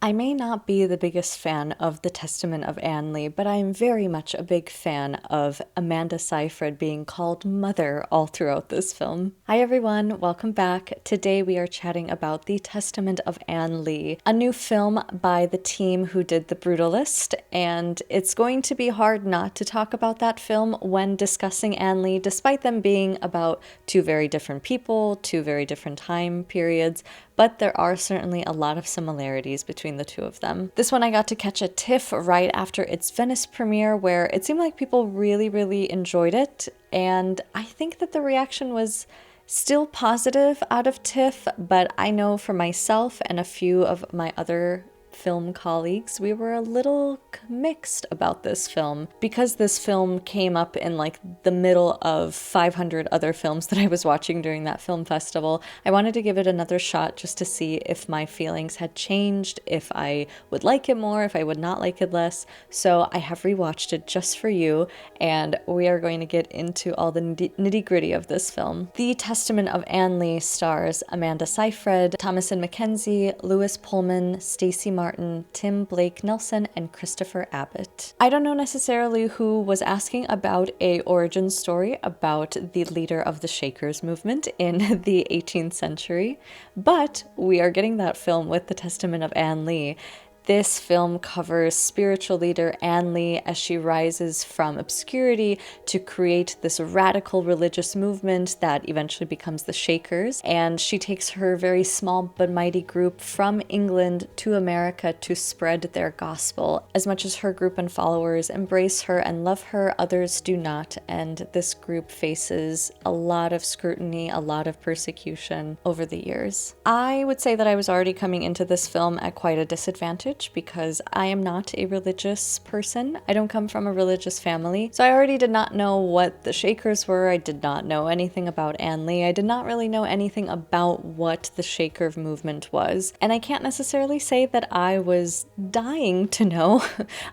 I may not be the biggest fan of The Testament of Anne Lee, but I am very much a big fan of Amanda Seyfried being called Mother all throughout this film. Hi everyone, welcome back. Today we are chatting about The Testament of Anne Lee, a new film by the team who did The Brutalist, and it's going to be hard not to talk about that film when discussing Anne Lee, despite them being about two very different people, two very different time periods, but there are certainly a lot of similarities between the two of them. This one I got to catch at TIFF right after its Venice premiere, where it seemed like people really enjoyed it, and I think that the reaction was still positive out of TIFF, but I know for myself and a few of my other film colleagues, we were a little mixed about this film. Because this film came up in like the middle of 500 other films that I was watching during that film festival, I wanted to give it another shot just to see if my feelings had changed, if I would like it more, if I would not like it less. So I have rewatched it just for you, and we are going to get into all the nitty-gritty of this film. The Testament of Anne Lee stars Amanda Seyfried, Thomasin Mckenzie, Lewis Pullman, Stacy Martin, Tim Blake Nelson, and Christopher Abbott. I don't know necessarily who was asking about a origin story about the leader of the Shakers movement in the 18th century, but we are getting that film with The Testament of Anne Lee. This film covers spiritual leader Anne Lee as she rises from obscurity to create this radical religious movement that eventually becomes the Shakers, and she takes her very small but mighty group from England to America to spread their gospel. As much as her group and followers embrace her and love her, others do not, and this group faces a lot of scrutiny, a lot of persecution over the years. I would say that I was already coming into this film at quite a disadvantage because I am not a religious person. I don't come from a religious family, so I already did not know what the Shakers were. I did not know anything about Anne Lee. I did not really know anything about what the Shaker movement was, and I can't necessarily say that I was dying to know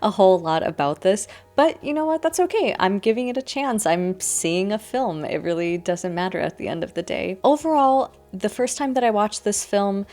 a whole lot about this, but you know what, that's okay. I'm giving it a chance. I'm seeing a film. It really doesn't matter at the end of the day. Overall, the first time that I watched this film,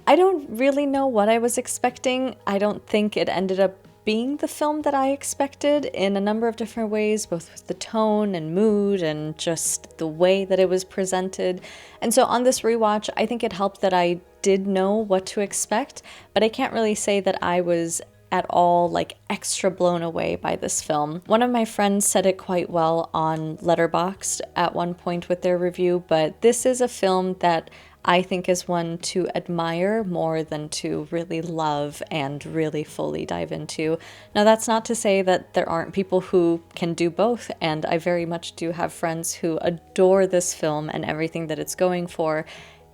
I don't really know what I was expecting. I don't think it ended up being the film that I expected in a number of different ways, both with the tone and mood and just the way that it was presented. And so on this rewatch, I think it helped that I did know what to expect, but I can't really say that I was at all like extra blown away by this film. One of my friends said it quite well on Letterboxd at one point with their review, but this is a film that I think is one to admire more than to really love and really fully dive into. Now, that's not to say that there aren't people who can do both, and I very much do have friends who adore this film and everything that it's going for.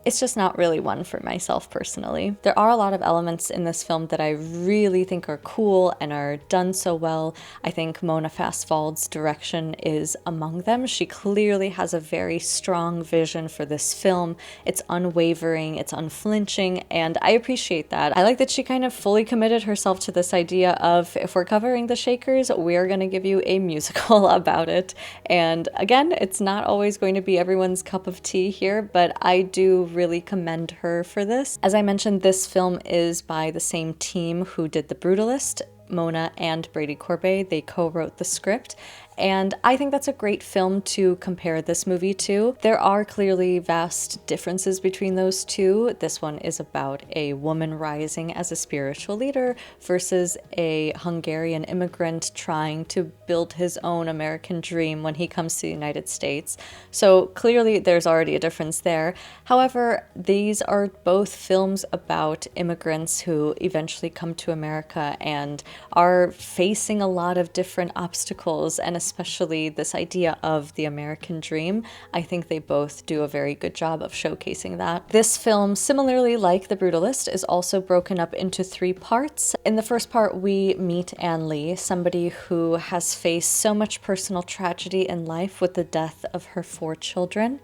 It's just not really one for myself personally. There are a lot of elements in this film that I really think are cool and are done so well. I think Mona Fastvold's direction is among them. She clearly has a very strong vision for this film. It's unwavering, it's unflinching, and I appreciate that. I like that she kind of fully committed herself to this idea of, if we're covering the Shakers, we're gonna give you a musical about it. And again, it's not always going to be everyone's cup of tea here, but I do really commend her for this. As I mentioned, this film is by the same team who did The Brutalist. Mona and Brady Corbet, they co-wrote the script, and I think that's a great film to compare this movie to. There are clearly vast differences between those two. This one is about a woman rising as a spiritual leader versus a Hungarian immigrant trying to build his own American dream when he comes to the United States. So clearly there's already a difference there. However, these are both films about immigrants who eventually come to America and are facing a lot of different obstacles, and especially this idea of the American dream. I think they both do a very good job of showcasing that. This film, similarly like The Brutalist, is also broken up into 3 parts. In the first part, we meet Anne Lee, somebody who has faced so much personal tragedy in life with the death of her 4 children,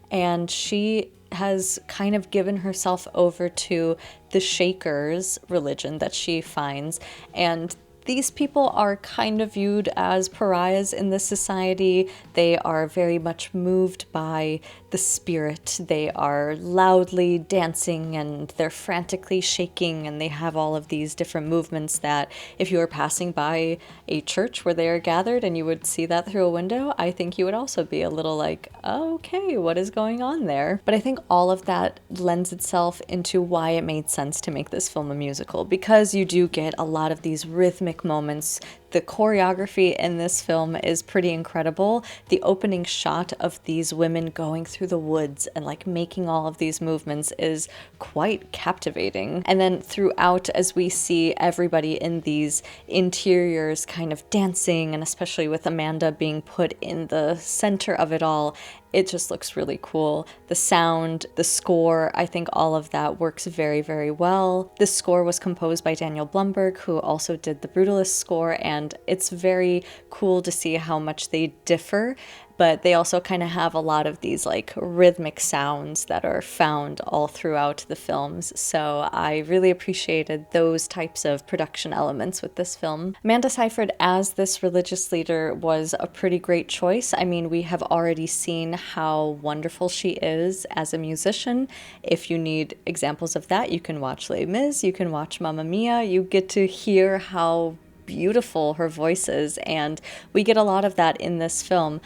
and she has kind of given herself over to the Shakers religion that she finds, and these people are kind of viewed as pariahs in this society. They are very much moved by the spirit. They are loudly dancing and they're frantically shaking, and they have all of these different movements that if you were passing by a church where they are gathered and you would see that through a window, I think you would also be a little like, okay, what is going on there? But I think all of that lends itself into why it made sense to make this film a musical, because you do get a lot of these rhythmic moments. The choreography in this film is pretty incredible. The opening shot of these women going through the woods and like making all of these movements is quite captivating. And then throughout, as we see everybody in these interiors kind of dancing, and especially with Amanda being put in the center of it all, it just looks really cool. The sound, the score, I think all of that works very, very well. This score was composed by Daniel Blumberg, who also did the Brutalist score, and it's very cool to see how much they differ, but they also kind of have a lot of these like rhythmic sounds that are found all throughout the films. So I really appreciated those types of production elements with this film. Amanda Seyfried as this religious leader was a pretty great choice. I mean, we have already seen how wonderful she is as a musician. If you need examples of that, you can watch Les Mis, you can watch Mamma Mia. You get to hear how beautiful her voice is, and we get a lot of that in this film.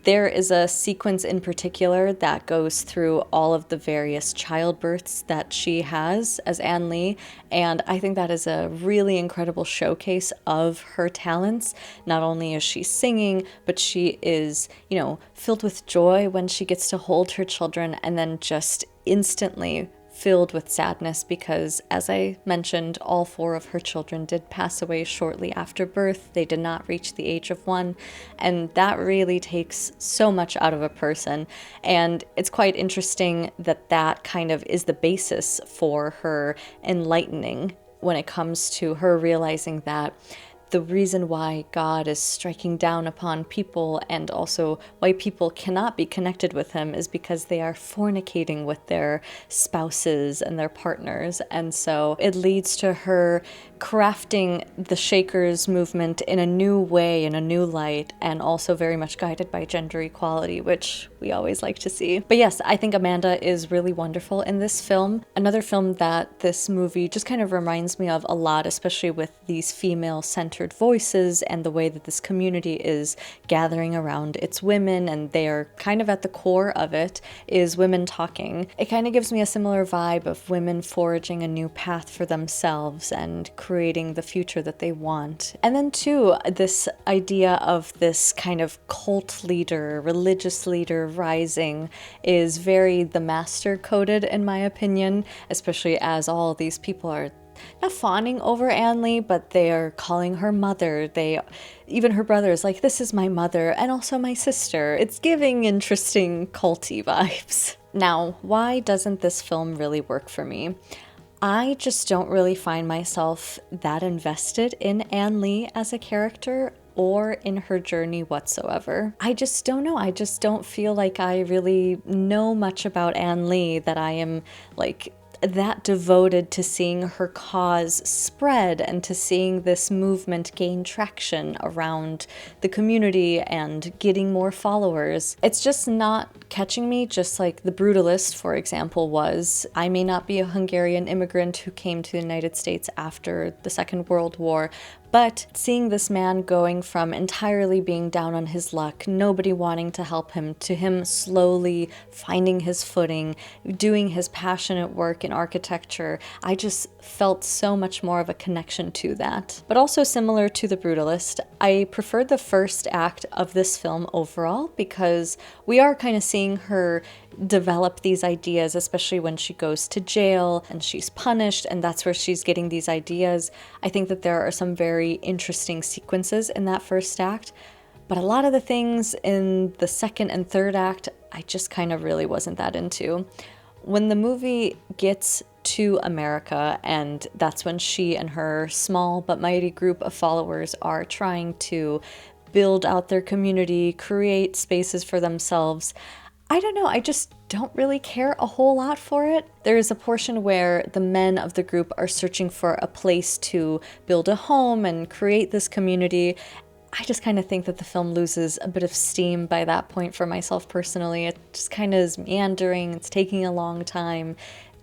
There is a sequence in particular that goes through all of the various childbirths that she has as Ann Lee, and I think that is a really incredible showcase of her talents. Not only is she singing, but she is, filled with joy when she gets to hold her children, and then just instantly filled with sadness because, as I mentioned, all 4 of her children did pass away shortly after birth. They did not reach the age of 1, and that really takes so much out of a person. And it's quite interesting that that kind of is the basis for her enlightening when it comes to her realizing that the reason why God is striking down upon people and also why people cannot be connected with him is because they are fornicating with their spouses and their partners. And so it leads to her crafting the Shakers movement in a new way, in a new light, and also very much guided by gender equality, which we always like to see. But yes, I think Amanda is really wonderful in this film. Another film that this movie just kind of reminds me of a lot, especially with these female-centered voices and the way that this community is gathering around its women, and they are kind of at the core of it, is Women Talking. It kind of gives me a similar vibe of women forging a new path for themselves and creating the future that they want. And then too, this idea of this kind of cult leader, religious leader rising is very The Master coded in my opinion, especially as all of these people are not fawning over Ann Lee, but they are calling her mother. Even her brother is like, this is my mother and also my sister. It's giving interesting culty vibes. Now, why doesn't this film really work for me? I just don't really find myself that invested in Ann Lee as a character or in her journey whatsoever. I just don't know. I just don't feel like I really know much about Ann Lee, that I am like that devoted to seeing her cause spread and to seeing this movement gain traction around the community and getting more followers. It's just not catching me, just like The Brutalist, for example, was. I may not be a Hungarian immigrant who came to the United States after the Second World War, but seeing this man going from entirely being down on his luck, nobody wanting to help him, to him slowly finding his footing, doing his passionate work in architecture, I just felt so much more of a connection to that. But also similar to The Brutalist, I preferred the first act of this film overall because we are kind of seeing her develop these ideas, especially when she goes to jail and she's punished, and that's where she's getting these ideas. I think that there are some very interesting sequences in that first act, but a lot of the things in the second and third act, I just kind of really wasn't that into. When the movie gets to America, and that's when she and her small but mighty group of followers are trying to build out their community, create spaces for themselves, I don't know, I just don't really care a whole lot for it. There is a portion where the men of the group are searching for a place to build a home and create this community. I just kind of think that the film loses a bit of steam by that point for myself personally. It just kind of is meandering, it's taking a long time.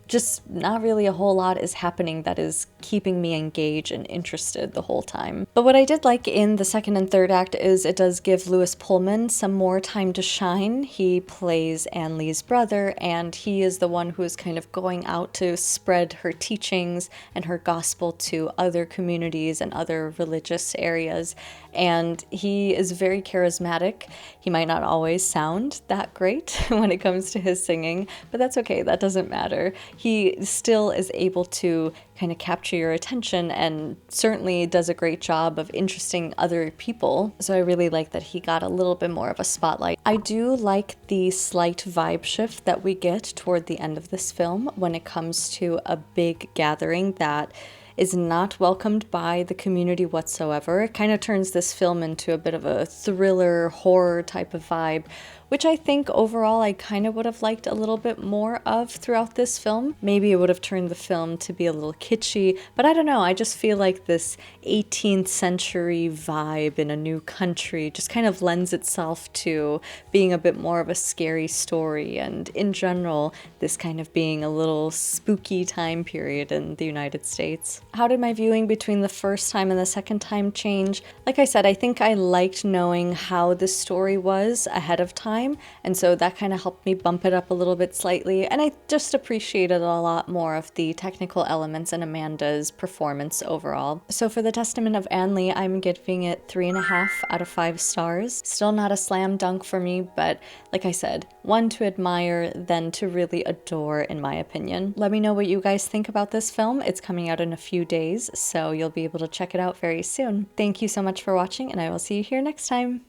Just not really a whole lot is happening that is keeping me engaged and interested the whole time. But what I did like in the second and third act is it does give Lewis Pullman some more time to shine. He plays Anne Lee's brother, and he is the one who is kind of going out to spread her teachings and her gospel to other communities and other religious areas. And he is very charismatic. He might not always sound that great when it comes to his singing, but that's okay, that doesn't matter. He still is able to kind of capture your attention and certainly does a great job of interesting other people. So I really like that he got a little bit more of a spotlight. I do like the slight vibe shift that we get toward the end of this film when it comes to a big gathering that is not welcomed by the community whatsoever. It kind of turns this film into a bit of a thriller, horror type of vibe, which I think overall I kind of would have liked a little bit more of throughout this film. Maybe it would have turned the film to be a little kitschy, but I don't know, I just feel like this 18th century vibe in a new country just kind of lends itself to being a bit more of a scary story, and in general, this kind of being a little spooky time period in the United States. How did my viewing between the first time and the second time change? Like I said, I think I liked knowing how the story was ahead of time, and so that kind of helped me bump it up a little bit slightly, and I just appreciated a lot more of the technical elements in Amanda's performance overall. So for the Testament of Anne Lee, I'm giving it 3.5 out of 5 stars. Still not a slam dunk for me, but like I said, one to admire, then to really adore in my opinion. Let me know what you guys think about this film. It's coming out in a few days, so you'll be able to check it out very soon. Thank you so much for watching, and I will see you here next time.